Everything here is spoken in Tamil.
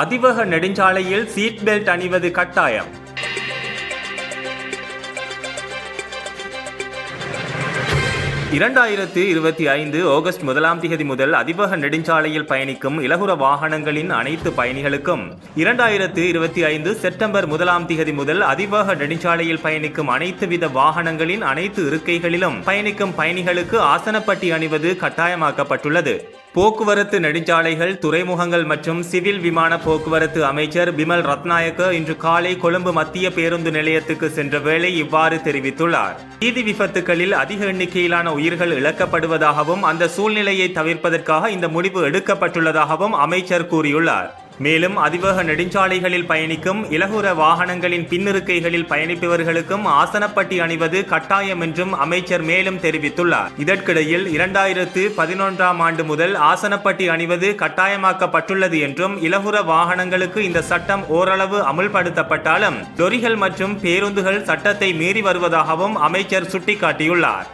அதிவேக நெடுஞ்சாலையில் சீட் பெல்ட் அணிவது கட்டாயம். ஆகஸ்ட் 1 முதல் அதிவேக நெடுஞ்சாலையில் பயணிக்கும் இலகுர வாகனங்களின் அனைத்து பயணிகளுக்கும் 2025 செப்டம்பர் 1 முதல் அதிவேக நெடுஞ்சாலையில் பயணிக்கும் அனைத்து வித வாகனங்களின் அனைத்து இருக்கைகளிலும் பயணிக்கும் பயணிகளுக்கு ஆசனப்பட்டி அணிவது கட்டாயமாக்கப்பட்டுள்ளது. போக்குவரத்து நெடுஞ்சாலைகள், துறைமுகங்கள் மற்றும் சிவில் விமான போக்குவரத்து அமைச்சர் பிமல் ரத்நாயக்க இன்று காலை கொழும்பு மத்திய பேருந்து நிலையத்துக்கு சென்ற வேளை இவ்வாறு தெரிவித்துள்ளார். வீதி விபத்துகளில் அதிக எண்ணிக்கையிலான உயிர்கள் இழக்கப்படுவதாகவும் அந்த சூழ்நிலையை தவிர்ப்பதற்காக இந்த முடிவு எடுக்கப்பட்டுள்ளதாகவும் அமைச்சர் கூறியுள்ளார். மேலும் அதிவேக நெடுஞ்சாலைகளில் பயணிக்கும் இலகுர வாகனங்களின் பின்னிருக்கைகளில் பயணிப்பவர்களுக்கும் ஆசனப்பட்டி அணிவது கட்டாயம் என்றும் அமைச்சர் மேலும் தெரிவித்துள்ளார். இதற்கிடையில் 2011 முதல் ஆசனப்பட்டி அணிவது கட்டாயமாக்கப்பட்டுள்ளது என்றும் இலகுர வாகனங்களுக்கு இந்த சட்டம் ஓரளவு அமுல்படுத்தப்பட்டாலும் லொரிகள் மற்றும் பேருந்துகள் சட்டத்தை மீறி வருவதாகவும் அமைச்சர் சுட்டிக்காட்டியுள்ளார்.